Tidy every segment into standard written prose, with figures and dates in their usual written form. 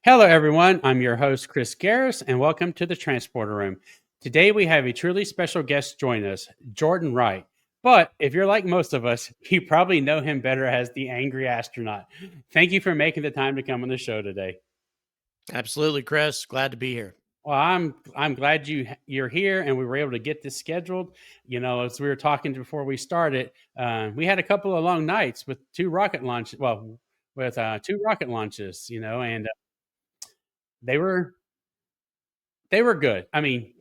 Hello, everyone. I'm your host, Chris Garris, and welcome to the Transporter Room. Today, we have a truly special guest join us, Jordan Wright. But if you're like most of us, you probably know him better as the Angry Astronaut. Thank you for making the time to come on the show today. Absolutely, Chris. Glad to be here. Well, I'm glad you're here, and we were able to get this scheduled. As we were talking before we started, we had a couple of long nights with two rocket launches. Well, with two rocket launches, and they were they were good. I mean,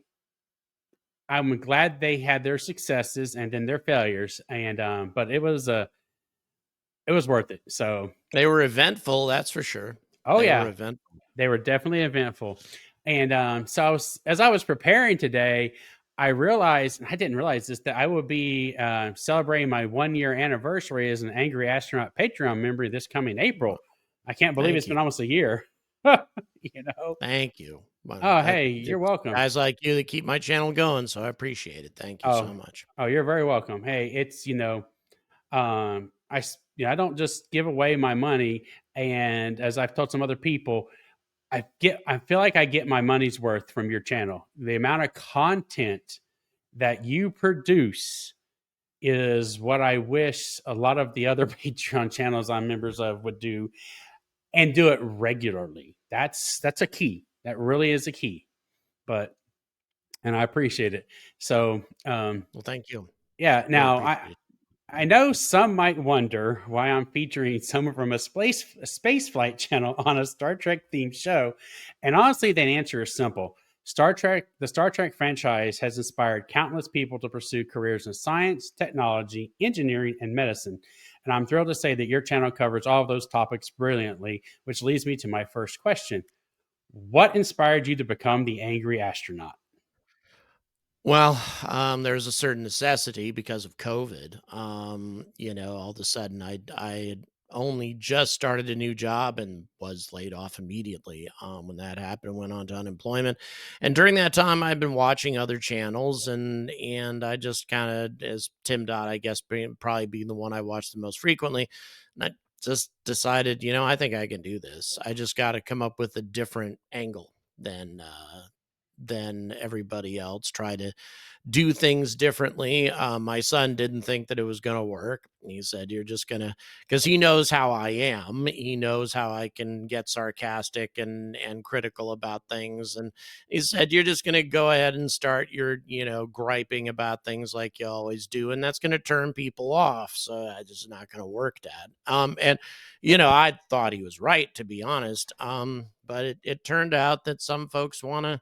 I'm glad they had their successes and then their failures, and but it was worth it. So, They were eventful, that's for sure. oh They were yeah, eventful. they were definitely eventful. And as I was preparing today, I realized, and I didn't realize this, that I will be celebrating my 1 year anniversary as an Angry Astronaut Patreon member this coming Well, April. I can't believe thank it's been you. almost a year. you know. Thank you. Well, Oh, hey, you're it's welcome. guys like you that keep my channel going, so I appreciate it. Thank you Oh, so much. oh, you're very welcome. Hey, it's I don't just give away my money, and as I've told some other people, I feel like I get my money's worth from your channel. The amount of content that you produce is what I wish a lot of the other Patreon channels I'm members of would do, and do it regularly. That's a key. That really is a key. But and I appreciate it. So Well, thank you. yeah. Really Now appreciate it. I know some might wonder why I'm featuring someone from a space flight channel on a Star Trek themed show, and honestly, the answer is simple. The Star Trek franchise has inspired countless people to pursue careers in science, technology, engineering, and medicine. And I'm thrilled to say that your channel covers all of those topics brilliantly, which leads me to my first question. What inspired you to become the Angry Astronaut? Well, there's a certain necessity because of COVID. All of a sudden, I had only just started a new job and was laid off immediately. When that happened, went on to unemployment, and during that time, I've been watching other channels, and I just kind of, as Tim Dot, I guess, probably being the one I watch the most frequently, and I just decided, I think I can do this. I just got to come up with a different angle than everybody else, try to do things differently. My son didn't think that it was going to work. He said, "You're just going to," because he knows how I am. He knows how I can get sarcastic and critical about things. And he said, "You're just going to go ahead and start your, griping about things like you always do. And that's going to turn people off. So I just not going to work, Dad." I thought he was right, to be honest. But it turned out that some folks want to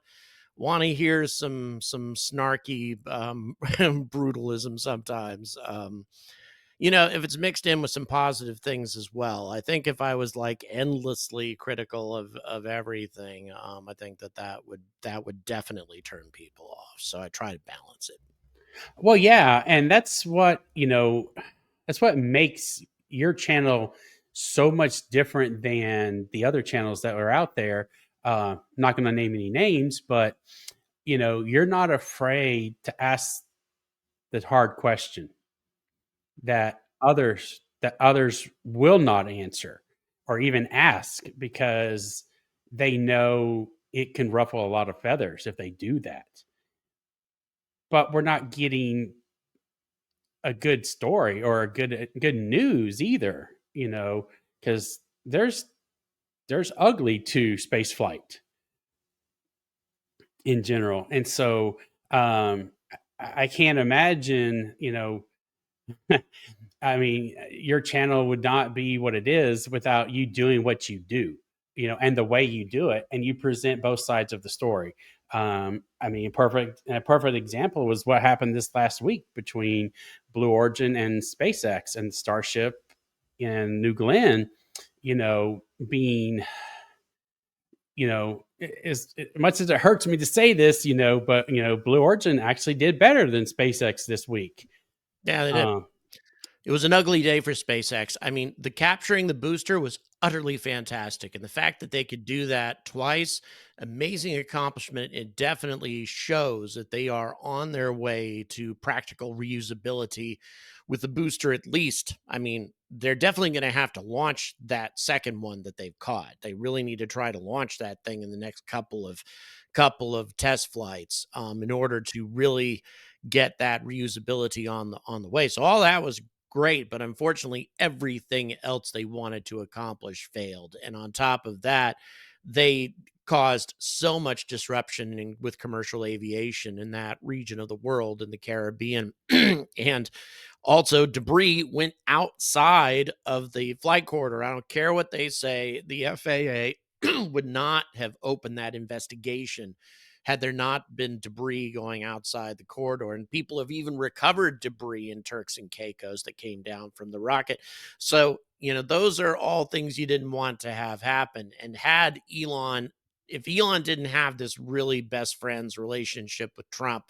hear some snarky brutalism sometimes. If it's mixed in with some positive things as well. I think if I was like endlessly critical of everything, I think that would definitely turn people off. So I try to balance it. Well, yeah, and that's what makes your channel so much different than the other channels that are out there. Not going to name any names, but you're not afraid to ask the hard question that others will not answer or even ask because they know it can ruffle a lot of feathers if they do that. But we're not getting a good story or a good news either, because there's ugly to space flight in general. And so I can't imagine, I mean, your channel would not be what it is without you doing what you do, and the way you do it, and you present both sides of the story. I mean, a perfect example was what happened this last week between Blue Origin and SpaceX and Starship in New Glenn. Being as much as it hurts me to say this, but Blue Origin actually did better than SpaceX this week. Yeah, they did. Uh, It was an ugly day for SpaceX. I mean, the capturing the booster was utterly fantastic. And the fact that they could do that twice, amazing accomplishment. It definitely shows that they are on their way to practical reusability with the booster, at least. I mean, they're definitely going to have to launch that second one that they've caught. They really need to try to launch that thing in the next couple of test flights in order to really get that reusability on the way. So all that was great, but unfortunately, everything else they wanted to accomplish failed. And on top of that, they caused so much disruption with commercial aviation in that region of the world in the Caribbean. And also, debris went outside of the flight corridor. I don't care what they say, the FAA would not have opened that investigation had there not been debris going outside the corridor. And people have even recovered debris in Turks and Caicos that came down from the rocket. So, those are all things you didn't want to have happen. And if Elon didn't have this really best friends relationship with Trump,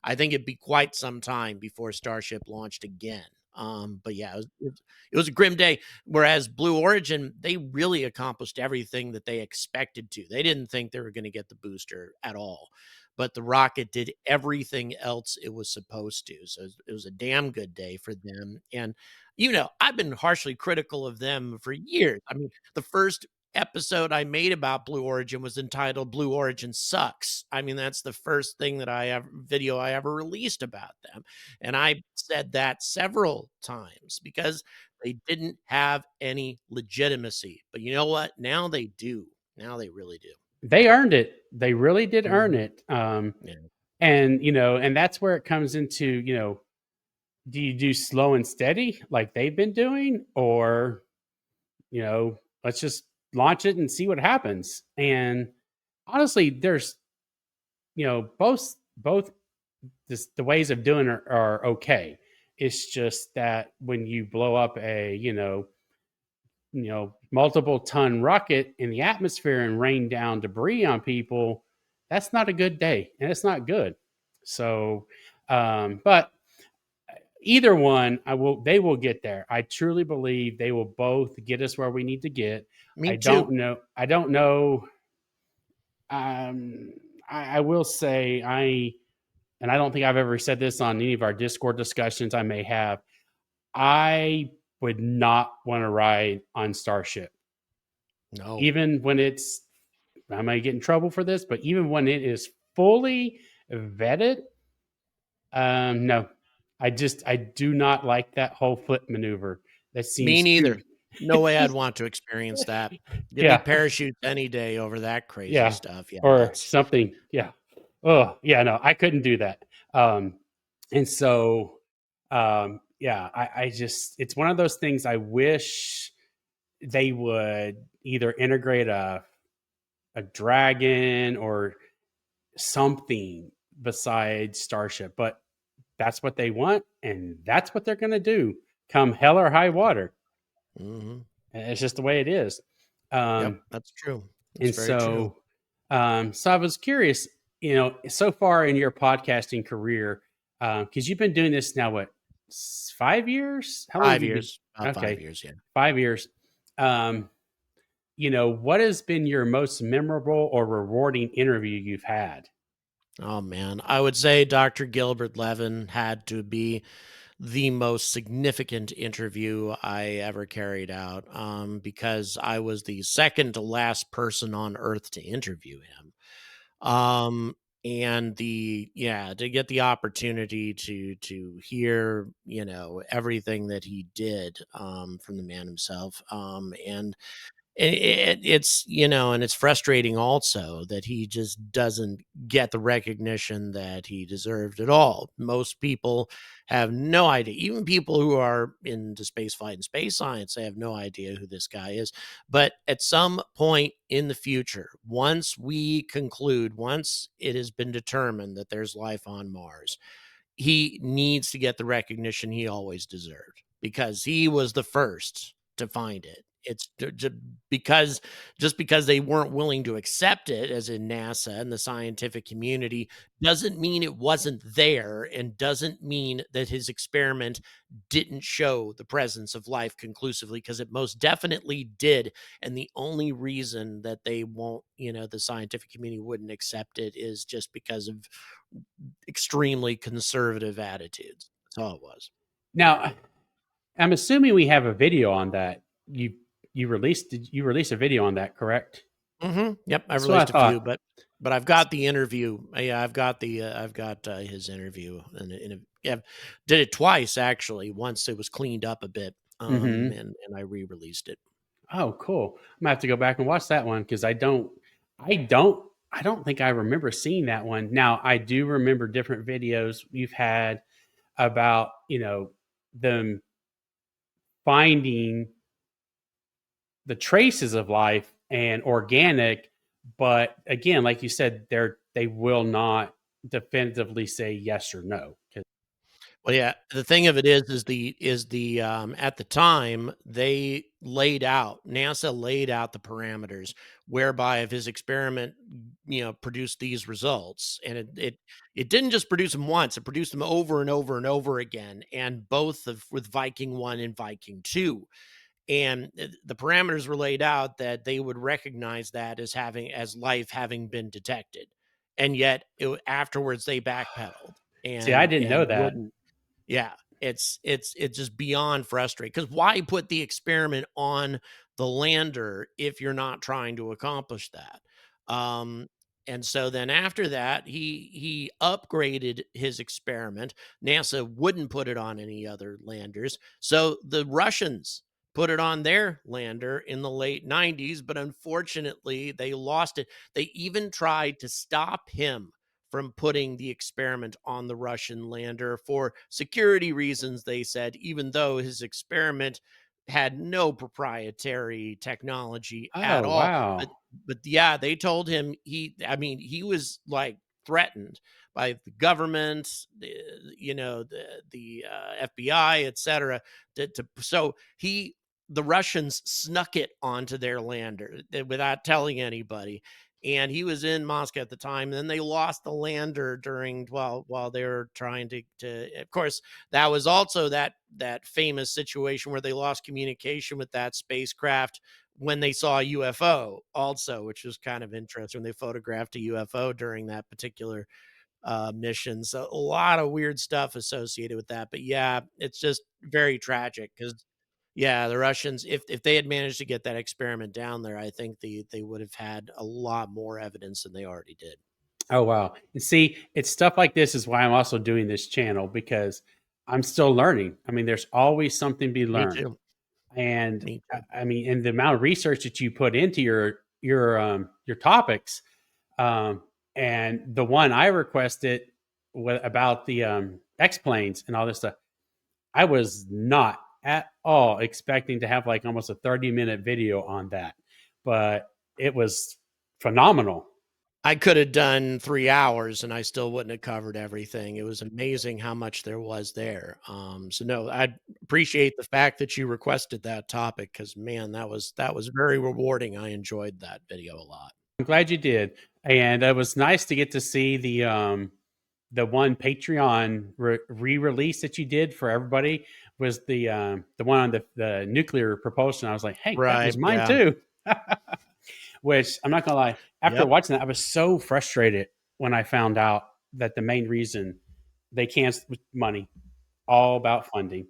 I think it'd be quite some time before Starship launched again. But yeah, it was a grim day. Whereas Blue Origin, they really accomplished everything that they expected to. They didn't think they were going to get the booster at all, but the rocket did everything else it was supposed to. So it was a damn good day for them. And I've been harshly critical of them for years. I mean, the first episode I made about Blue Origin was entitled "Blue Origin Sucks." I mean, that's the first thing that video I ever released about them. And I said that several times because they didn't have any legitimacy. But you know what? Now they do. Now they really do. They earned it. They really did earn Mhm. it. Yeah. And that's where it comes into, do you do slow and steady like they've been doing, or let's just launch it and see what happens? And honestly, there's both the ways of doing it are okay. It's just that when you blow up a multiple ton rocket in the atmosphere and rain down debris on people, that's not a good day, and it's not good. So, but either one, they will get there. I truly believe they will both get us where we need to get. Me too. I don't know. Um, I will say and I don't think I've ever said this on any of our Discord discussions. I may have. I would not want to ride on Starship, No. even when it's. I might get in trouble for this, but even when it is fully vetted, no, I do not like that whole flip maneuver. That Me seems too. neither. No way I'd want to experience that. Give me Yeah, parachutes any day over that crazy yeah, stuff. Yeah, or that's something. Yeah. Oh, yeah. No, I couldn't do that. And so, yeah, I just it's one of those things. I wish they would either integrate a dragon or something besides Starship, but that's what they want, and that's what they're going to do, come hell or high water. mhm. It's just the way it is. Yep, Um, that's true. That's and very true. so I was curious, so far in your podcasting career, because you've been doing this now, what, 5 years? How long have 5 you been? years, about 5 Okay, years, yeah. 5 years. Um, what has been your most memorable or rewarding interview you've had? Oh, man. I would say Dr. Gilbert Levin had to be the most significant interview I ever carried out, because I was the second to last person on earth to interview him. Um, and to get the opportunity to hear, everything that he did, from the man himself, and it's frustrating also that he just doesn't get the recognition that he deserved at all. Most people have no idea. Even people who are into space flight and space science, they have no idea who this guy is. But at some point in the future, once it has been determined that there's life on Mars, he needs to get the recognition he always deserved because he was the first to find it. It's because just because they weren't willing to accept it, as in NASA and the scientific community, doesn't mean it wasn't there, and doesn't mean that his experiment didn't show the presence of life conclusively, because it most definitely did. And the only reason that they won't, the scientific community wouldn't accept it is just because of extremely conservative attitudes. That's all it was. Now, I'm assuming we have a video on that. You released a video on that, correct? Yep, I've That's what I released a few, thought. but I've got the interview. Yeah, I've got his interview, and yeah, did it twice actually. Once it was cleaned up a bit, Mhm. and I re-released it. Oh, cool. I'm gonna have to go back and watch that one because I don't think I remember seeing that one. Now I do remember different videos you've had about them finding the traces of life and organic, but again, like you said, they will not definitively say yes or no. Well, yeah, the thing of it is the at the time they laid out NASA laid out the parameters whereby if his experiment, produced these results, and it didn't just produce them once, it produced them over and over and over again, and both with Viking 1 and Viking 2. And the parameters were laid out that they would recognize that as life having been detected. And yet afterwards they backpedaled See, I didn't know and that. wouldn't. Yeah, it's just beyond frustrating, because why put the experiment on the lander if you're not trying to accomplish that? Um, and so then after that, he upgraded his experiment. NASA wouldn't put it on any other landers, so the Russians put it on their lander in the late 90s, but unfortunately they lost it. They even tried to stop him from putting the experiment on the Russian lander for security reasons, they said, even though his experiment had no proprietary technology at Oh, all. wow. But yeah, they told him he was like threatened by the government, the FBI, etc. So the Russians snuck it onto their lander without telling anybody, and he was in Moscow at the time. And then they lost the lander during while they were trying to. Of course, that was also that famous situation where they lost communication with that spacecraft when they saw a UFO, also, which was kind of interesting. They photographed a UFO during that particular mission. So a lot of weird stuff associated with that. But yeah, it's just very tragic because yeah, the Russians, if they had managed to get that experiment down there, I think they would have had a lot more evidence than they already did. Oh, wow. And see, it's stuff like this is why I'm also doing this channel because I'm still learning. I mean, there's always something to be Me learned. too. And Me too. I mean, and the amount of research that you put into your topics, um, and the one I requested about the X planes and all this stuff, I was not at all expecting to have like almost a 30-minute video on that, but it was phenomenal. I could have done 3 hours and I still wouldn't have covered everything. It was amazing how much there was there. So no, I appreciate the fact that you requested that topic, because man, that was very rewarding. I enjoyed that video a lot. I'm glad you did, and it was nice to get to see the one Patreon re-release that you did for everybody was the one on the nuclear propulsion. I was like, hey, that Right. was mine Yeah. too. Which I'm not gonna lie, after Yep. watching that, I was so frustrated when I found out that the main reason they canceled money, all about funding.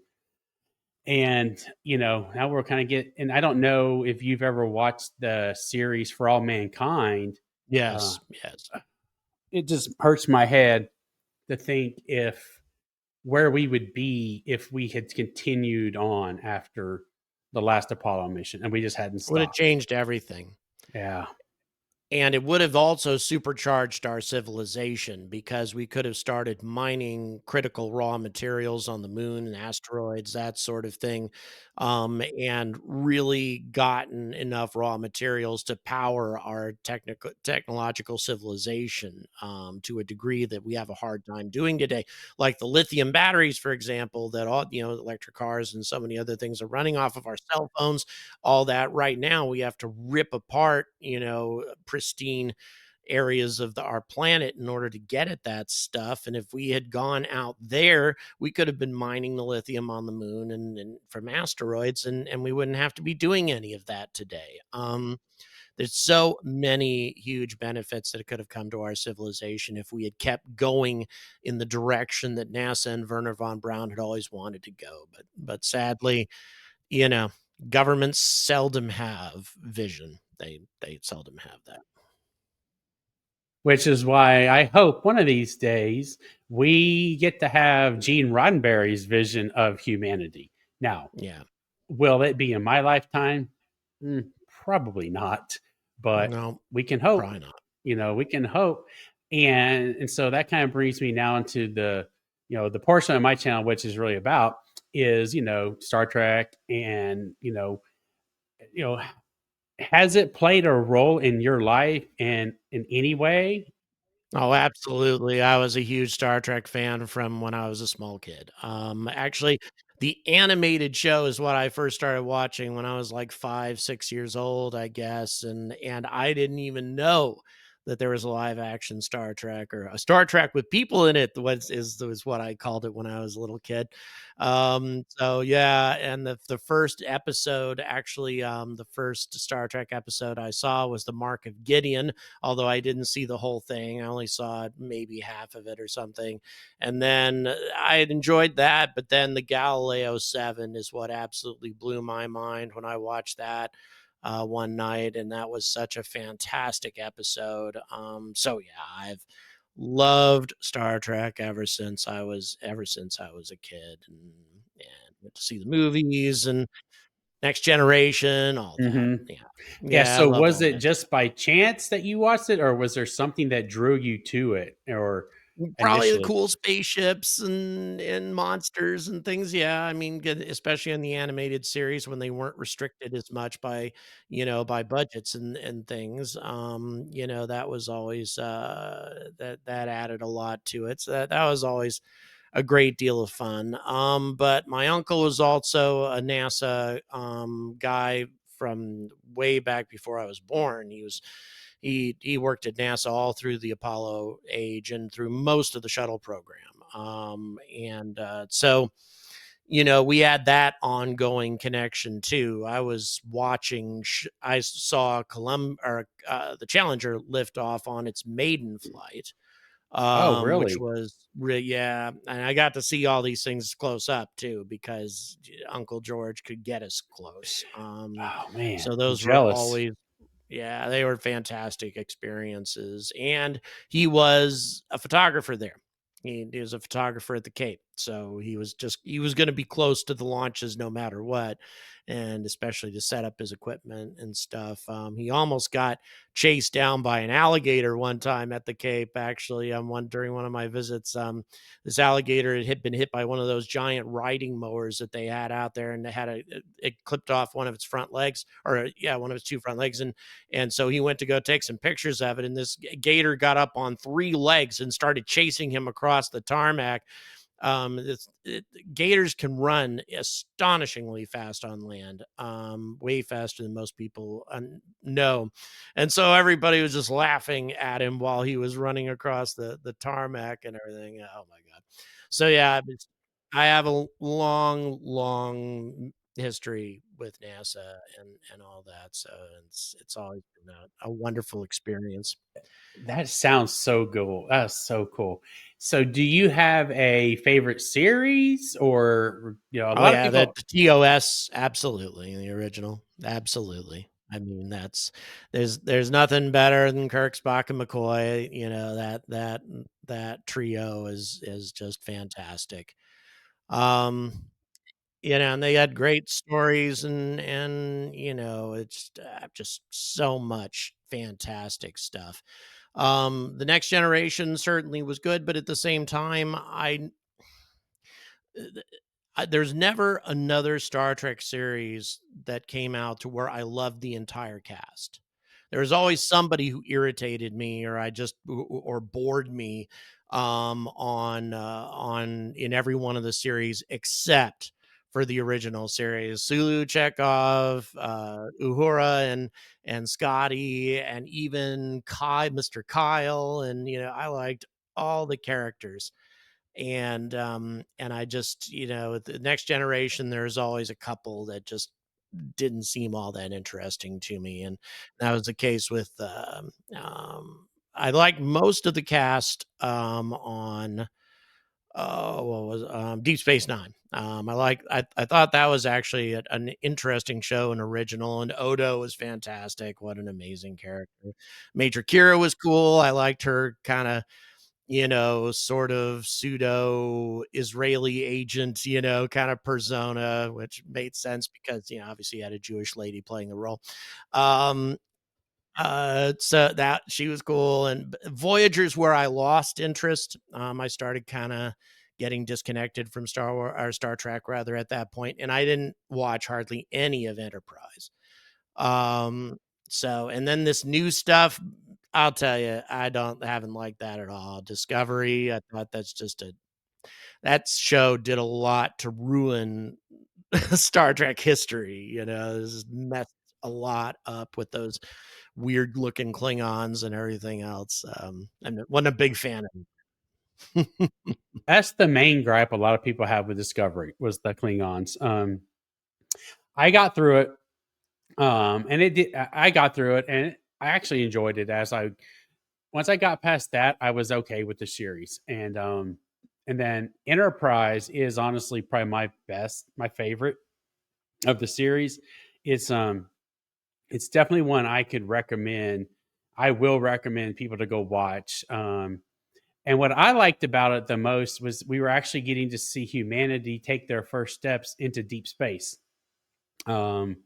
And now we're kind of and I don't know if you've ever watched the series For All Mankind. Uh, Yes. Yes. it just hurts my head to think if where we would be if we had continued on after the last Apollo mission and we just hadn't Would have stopped. changed everything. Yeah. And it would have also supercharged our civilization because we could have started mining critical raw materials on the moon and asteroids, that sort of thing, and really gotten enough raw materials to power our technological civilization to a degree that we have a hard time doing today. Like the lithium batteries, for example, that all electric cars and so many other things are running off of our cell phones, all that right now we have to rip apart, pristine areas of our planet in order to get at that stuff. And if we had gone out there, we could have been mining the lithium on the moon and from asteroids, and we wouldn't have to be doing any of that today. There's so many huge benefits that could have come to our civilization if we had kept going in the direction that NASA and Werner von Braun had always wanted to go. But sadly, you know, governments seldom have vision. They seldom have that. Which is why I hope one of these days we get to have Gene Roddenberry's vision of humanity. Now, Yeah. will it be in my lifetime? Mm, probably not, but No, we can hope. probably not. We can hope, and so that kind of brings me now into the portion of my channel which is really about is Star Trek, and you know has it played a role in your life and in any way? Oh, absolutely. I was a huge Star Trek fan from when I was a small kid. Actually, the animated show is what I first started watching when I was like 5, 6 years old, I guess, and I didn't even know that there was a live action Star Trek, or a Star Trek with people in it. Was what I called it when I was a little kid. So yeah, and the first episode, actually, the first Star Trek episode I saw was the Mark of Gideon, although I didn't see the whole thing. I only saw maybe half of it or something. And then I had enjoyed that, but then the Galileo 7 is what absolutely blew my mind when I watched that one night, and that was such a fantastic episode. So yeah, I've loved Star Trek ever since I was a kid, and went to see the movies and Next Generation, all that. Hmm. Yeah, Yeah. yeah, I So love was all it that. just by chance that you watched it, or was there something that drew you to it, or Probably the initially? cool spaceships and monsters and things, yeah, I mean, good especially in the animated series when they weren't restricted as much by, by budgets and things, that was always, that added a lot to it, so that was always a great deal of fun, but my uncle was also a NASA, guy from way back before I was born. He worked at NASA all through the Apollo age and through most of the shuttle program. And so we had that ongoing connection too. I was watching. I saw the Challenger lift off on its maiden flight, Oh, which really? was yeah, and I got to see all these things close up too because Uncle George could get us close. Oh man, So I'm those were jealous. always, yeah, they were fantastic experiences, and he was a photographer there. He was a photographer at the Cape, so he was going to be close to the launches no matter what, and especially to set up his equipment and stuff. He almost got chased down by an alligator one time at the Cape. Actually, during one of my visits, this alligator had been hit by one of those giant riding mowers that they had out there, and it clipped off one of its front legs, or yeah, one of its two front legs, and so he went to go take some pictures of it, and this gator got up on three legs and started chasing him across the tarmac. Gators can run astonishingly fast on land, way faster than most people know. And so everybody was just laughing at him while he was running across the tarmac and everything. Oh my God. So yeah, I have a long, long history with NASA and all that. So it's always been a wonderful experience. That sounds so cool. That's so cool. So, do you have a favorite series, or a Oh lot of yeah, the, people? the TOS, absolutely, the original, absolutely. I mean, there's nothing better than Kirk, Spock, and McCoy. That trio is just fantastic. Um, and they had great stories, and it's just so much fantastic stuff. The Next Generation certainly was good, but at the same time, there's never another Star Trek series that came out to where I loved the entire cast. There was always somebody who irritated me, or I just or bored me on in every one of the series except for the original series. Sulu, Chekhov, Uhura, and Scotty, and even Mr. Kyle, and I liked all the characters. And I just, with the Next Generation, there's always a couple that just didn't seem all that interesting to me, and that was the case with I like most of the cast on what was Deep Space Nine. I thought that was actually an interesting show, and original, and Odo was fantastic. What an amazing character. Major Kira was cool. I liked her kind of, sort of pseudo Israeli agent, kind of persona, which made sense because, obviously you had a Jewish lady playing the role. Um, so that she was cool. And Voyager's where I lost interest. I started kind of getting disconnected from Star Wars, or Star Trek rather, at that point, and I didn't watch hardly any of Enterprise. And then this new stuff, I'll tell you, haven't liked that at all. Discovery, I thought that show did a lot to ruin Star Trek history. This messed a lot up with those weird looking Klingons and everything else. And wasn't a big fan of them. That's the main gripe a lot of people have with Discovery was the Klingons. I got through it, and it did. I got through it, and I actually enjoyed it. Once I got past that, I was okay with the series, and then Enterprise is honestly probably my favorite of the series. It's definitely one I could recommend. I will recommend people to go watch. And what I liked about it the most was we were actually getting to see humanity take their first steps into deep space. Um,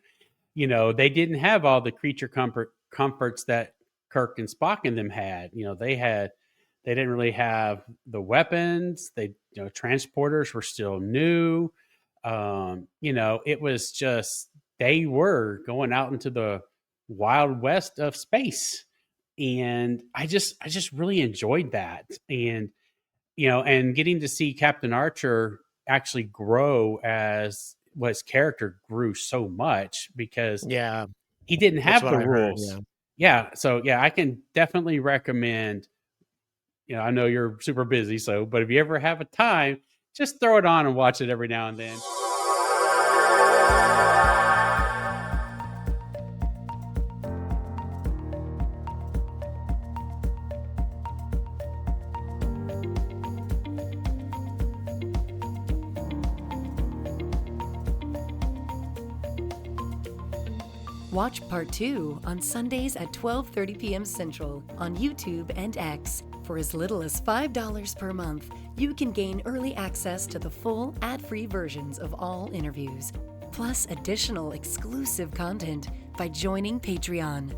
they didn't have all the creature comforts that Kirk and Spock and them had. They didn't really have the weapons. Transporters were still new. It was just they were going out into the wild west of space, and I just really enjoyed that. And getting to see Captain Archer actually grow as his character grew so much because Yeah, he didn't that's have what the I heard. rules. Yeah. Yeah, so yeah, I can definitely recommend. I know you're super busy, but if you ever have a time, just throw it on and watch it every now and then. Watch Part 2 on Sundays at 12:30 p.m. Central on YouTube and X. For as little as $5 per month, you can gain early access to the full ad-free versions of all interviews, plus additional exclusive content by joining Patreon.